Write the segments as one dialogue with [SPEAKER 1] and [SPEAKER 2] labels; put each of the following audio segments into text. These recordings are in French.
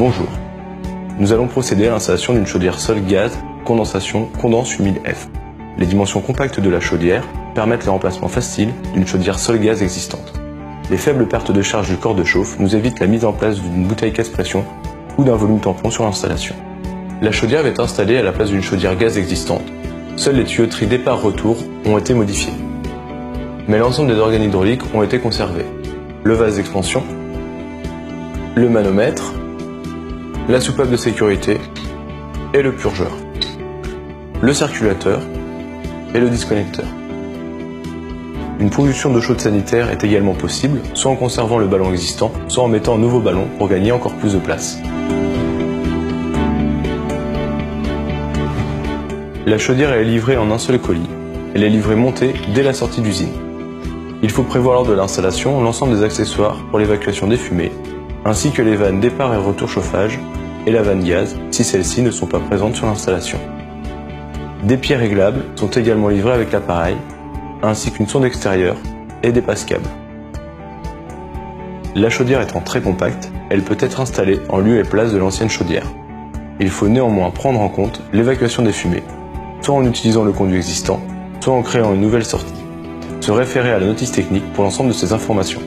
[SPEAKER 1] Bonjour. Nous allons procéder à l'installation d'une chaudière sol gaz condensation Condense 8000F. Les dimensions compactes de la chaudière permettent le remplacement facile d'une chaudière sol gaz existante. Les faibles pertes de charge du corps de chauffe nous évitent la mise en place d'une bouteille casse-pression ou d'un volume tampon sur l'installation. La chaudière est installée à la place d'une chaudière gaz existante. Seules les tuyauteries départ-retour ont été modifiées. Mais l'ensemble des organes hydrauliques ont été conservés. Le vase d'expansion, le manomètre, la soupape de sécurité et le purgeur, le circulateur et le disconnecteur. Une production d'eau chaude sanitaire est également possible, soit en conservant le ballon existant, soit en mettant un nouveau ballon pour gagner encore plus de place. La chaudière est livrée en un seul colis. Elle est livrée montée dès la sortie d'usine. Il faut prévoir lors de l'installation l'ensemble des accessoires pour l'évacuation des fumées, ainsi que les vannes départ et retour chauffage et la vanne gaz si celles-ci ne sont pas présentes sur l'installation. Des pieds réglables sont également livrés avec l'appareil, ainsi qu'une sonde extérieure et des passes-câbles. La chaudière étant très compacte, elle peut être installée en lieu et place de l'ancienne chaudière. Il faut néanmoins prendre en compte l'évacuation des fumées, soit en utilisant le conduit existant, soit en créant une nouvelle sortie. Se référer à la notice technique pour l'ensemble de ces informations.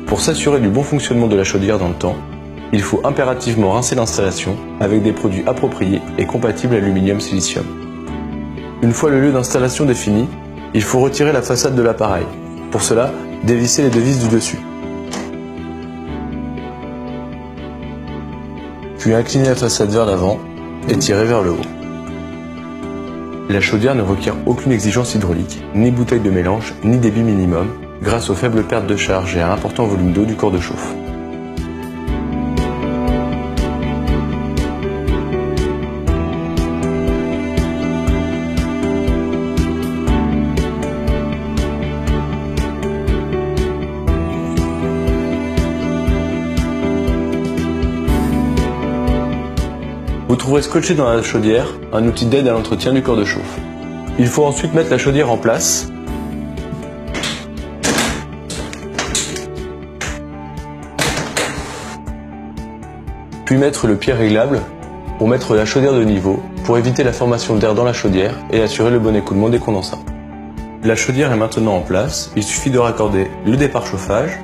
[SPEAKER 1] Pour s'assurer du bon fonctionnement de la chaudière dans le temps, il faut impérativement rincer l'installation avec des produits appropriés et compatibles aluminium-silicium. Une fois le lieu d'installation défini, il faut retirer la façade de l'appareil. Pour cela, dévisser les deux vis du dessus. Puis incliner la façade vers l'avant et tirer vers le haut. La chaudière ne requiert aucune exigence hydraulique, ni bouteille de mélange, ni débit minimum, grâce aux faibles pertes de charge et à un important volume d'eau du corps de chauffe. Vous trouverez scotché dans la chaudière un outil d'aide à l'entretien du corps de chauffe. Il faut ensuite mettre la chaudière en place. Puis mettre le pied réglable pour mettre la chaudière de niveau pour éviter la formation d'air dans la chaudière et assurer le bon écoulement des condensats. La chaudière est maintenant en place, il suffit de raccorder le départ chauffage,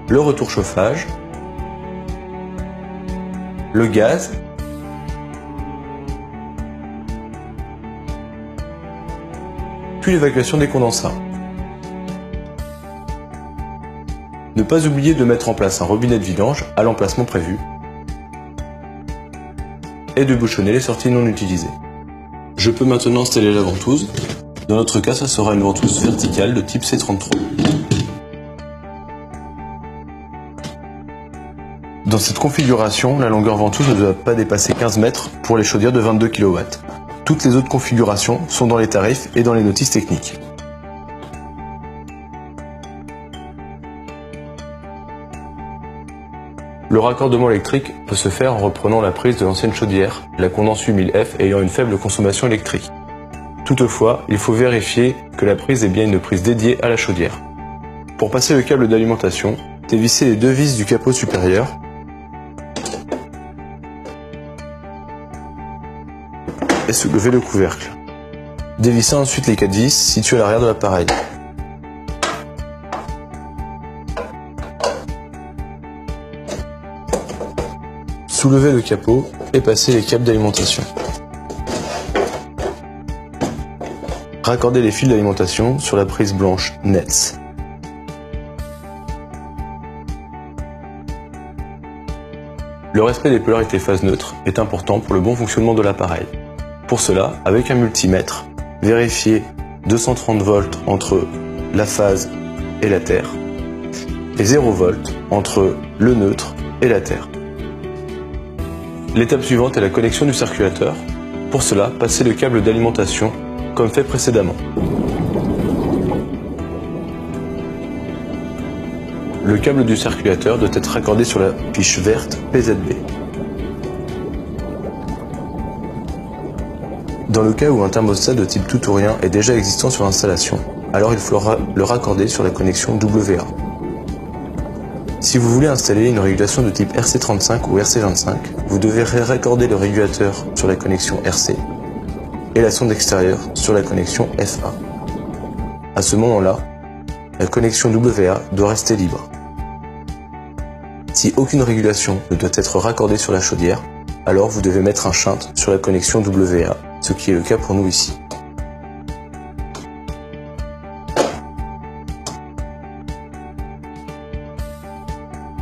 [SPEAKER 1] le retour chauffage, le gaz, puis l'évacuation des condensats. Ne pas oublier de mettre en place un robinet de vidange à l'emplacement prévu et de bouchonner les sorties non utilisées. Je peux maintenant installer la ventouse. Dans notre cas, ça sera une ventouse verticale de type C33. Dans cette configuration, la longueur ventouse ne doit pas dépasser 15 mètres pour les chaudières de 22 kW. Toutes les autres configurations sont dans les tarifs et dans les notices techniques. Le raccordement électrique peut se faire en reprenant la prise de l'ancienne chaudière, la Condense 8000F ayant une faible consommation électrique. Toutefois, il faut vérifier que la prise est bien une prise dédiée à la chaudière. Pour passer le câble d'alimentation, dévissez les deux vis du capot supérieur et soulevez le couvercle. Dévissez ensuite les 4 vis situées à l'arrière de l'appareil. Soulevez le capot et passez les câbles d'alimentation. Raccordez les fils d'alimentation sur la prise blanche NETS. Le respect des polarités phase neutre est important pour le bon fonctionnement de l'appareil. Pour cela, avec un multimètre, vérifiez 230 volts entre la phase et la terre et 0 volts entre le neutre et la terre. L'étape suivante est la connexion du circulateur. Pour cela, passez le câble d'alimentation comme fait précédemment. Le câble du circulateur doit être raccordé sur la fiche verte PZB. Dans le cas où un thermostat de type tout ou rien est déjà existant sur l'installation, alors il faudra le raccorder sur la connexion WA. Si vous voulez installer une régulation de type RC35 ou RC25, vous devrez raccorder le régulateur sur la connexion RC et la sonde extérieure sur la connexion FA. À ce moment-là, la connexion WA doit rester libre. Si aucune régulation ne doit être raccordée sur la chaudière, alors vous devez mettre un shunt sur la connexion WA, ce qui est le cas pour nous ici.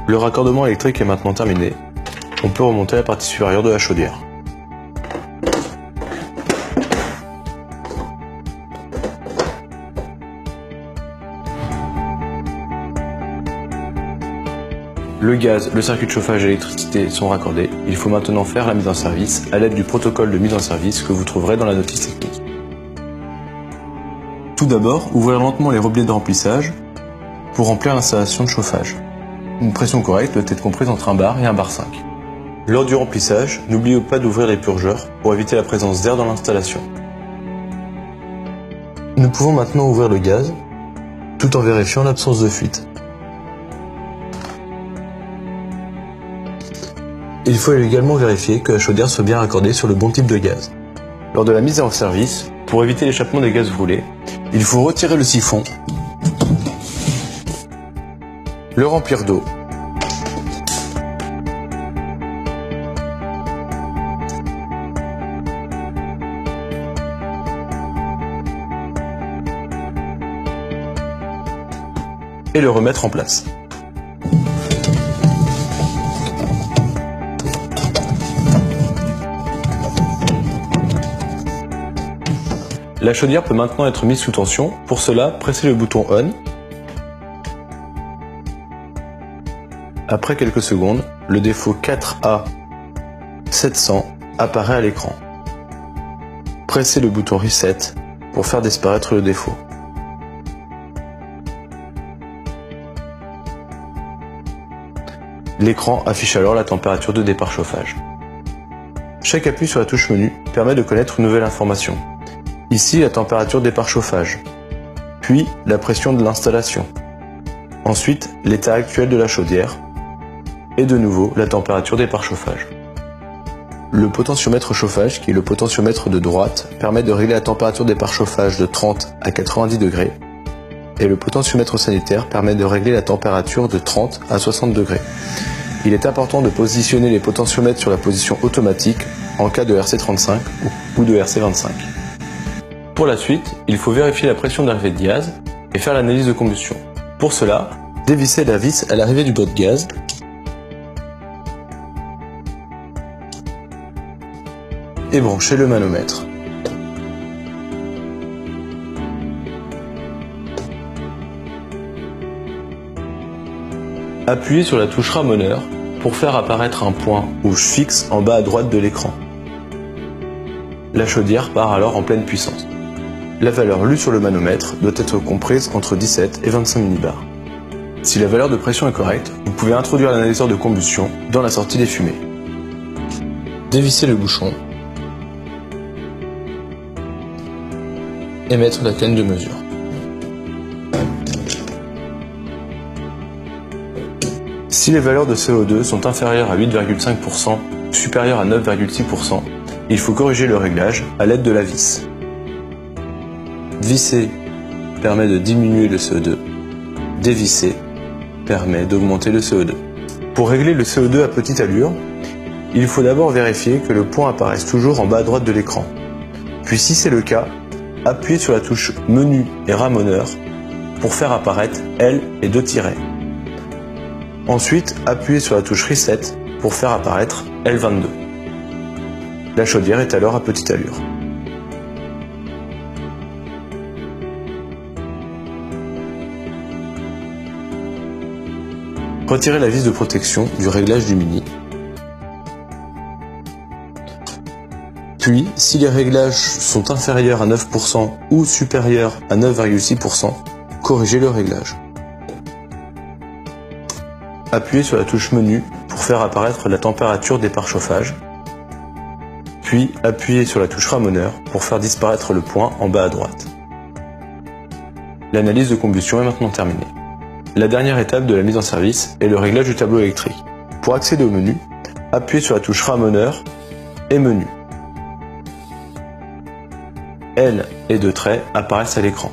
[SPEAKER 1] Le raccordement électrique est maintenant terminé. On peut remonter à la partie supérieure de la chaudière. Le gaz, le circuit de chauffage et l'électricité sont raccordés. Il faut maintenant faire la mise en service à l'aide du protocole de mise en service que vous trouverez dans la notice technique. Tout d'abord, ouvrir lentement les robinets de remplissage pour remplir l'installation de chauffage. Une pression correcte doit être comprise entre 1 bar et 1 bar 5. Lors du remplissage, n'oubliez pas d'ouvrir les purgeurs pour éviter la présence d'air dans l'installation. Nous pouvons maintenant ouvrir le gaz, tout en vérifiant l'absence de fuite. Il faut également vérifier que la chaudière soit bien raccordée sur le bon type de gaz. Lors de la mise en service, pour éviter l'échappement des gaz brûlés, il faut retirer le siphon, le remplir d'eau, et le remettre en place. La chaudière peut maintenant être mise sous tension. Pour cela, pressez le bouton ON. Après quelques secondes, le défaut 4A700 apparaît à l'écran. Pressez le bouton Reset pour faire disparaître le défaut. L'écran affiche alors la température de départ chauffage. Chaque appui sur la touche menu permet de connaître une nouvelle information. Ici, la température départ chauffage, puis la pression de l'installation, ensuite l'état actuel de la chaudière, et de nouveau la température départ chauffage. Le potentiomètre chauffage, qui est le potentiomètre de droite, permet de régler la température départ chauffage de 30 à 90 degrés, et le potentiomètre sanitaire permet de régler la température de 30 à 60 degrés. Il est important de positionner les potentiomètres sur la position automatique en cas de RC35 ou de RC25. Pour la suite, il faut vérifier la pression d'arrivée de gaz et faire l'analyse de combustion. Pour cela, dévissez la vis à l'arrivée du bloc de gaz et branchez le manomètre. Appuyez sur la touche ramoneur pour faire apparaître un point rouge fixe en bas à droite de l'écran. La chaudière part alors en pleine puissance. La valeur lue sur le manomètre doit être comprise entre 17 et 25 millibars. Si la valeur de pression est correcte, vous pouvez introduire l'analyseur de combustion dans la sortie des fumées. Dévissez le bouchon et mettre la canne de mesure. Si les valeurs de CO2 sont inférieures à 8,5% ou supérieures à 9,6%, il faut corriger le réglage à l'aide de la vis. Visser permet de diminuer le CO2. Dévisser permet d'augmenter le CO2. Pour régler le CO2 à petite allure, il faut d'abord vérifier que le point apparaisse toujours en bas à droite de l'écran. Puis si c'est le cas, appuyez sur la touche Menu et ramoneur pour faire apparaître L et 2 tirets. Ensuite, appuyez sur la touche Reset pour faire apparaître L22. La chaudière est alors à petite allure. Retirez la vis de protection du réglage du Mini. Puis, si les réglages sont inférieurs à 9% ou supérieurs à 9,6%, corrigez le réglage. Appuyez sur la touche Menu pour faire apparaître la température départ chauffage. Puis, appuyez sur la touche ramoneur pour faire disparaître le point en bas à droite. L'analyse de combustion est maintenant terminée. la dernière étape de la mise en service est le réglage du tableau électrique. Pour accéder au menu, appuyez sur la touche ramoneur et menu. L et 2 traits apparaissent à l'écran.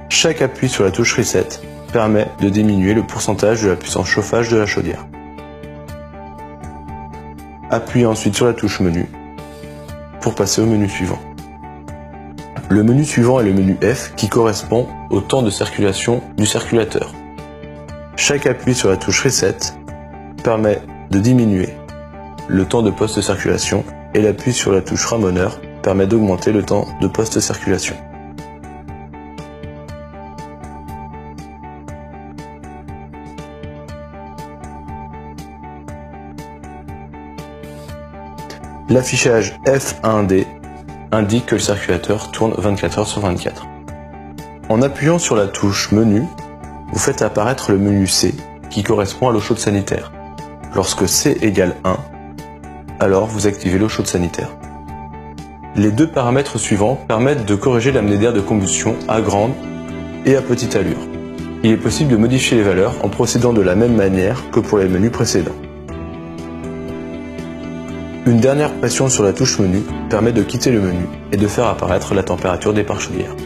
[SPEAKER 1] Chaque appui sur la touche Reset permet de diminuer le pourcentage de la puissance chauffage de la chaudière. Appuyez ensuite sur la touche Menu pour passer au menu suivant. Le menu suivant est le menu F qui correspond au temps de circulation du circulateur. Chaque appui sur la touche Reset permet de diminuer le temps de post-circulation et l'appui sur la touche ramoneur permet d'augmenter le temps de post-circulation. L'affichage F1D indique que le circulateur tourne 24 heures sur 24. En appuyant sur la touche Menu, vous faites apparaître le menu C qui correspond à l'eau chaude sanitaire. Lorsque C égale 1, alors vous activez l'eau chaude sanitaire. Les deux paramètres suivants permettent de corriger l'amener d'air de combustion à grande et à petite allure. Il est possible de modifier les valeurs en procédant de la même manière que pour les menus précédents. Une dernière pression sur la touche Menu permet de quitter le menu et de faire apparaître la température des pare-chaudières.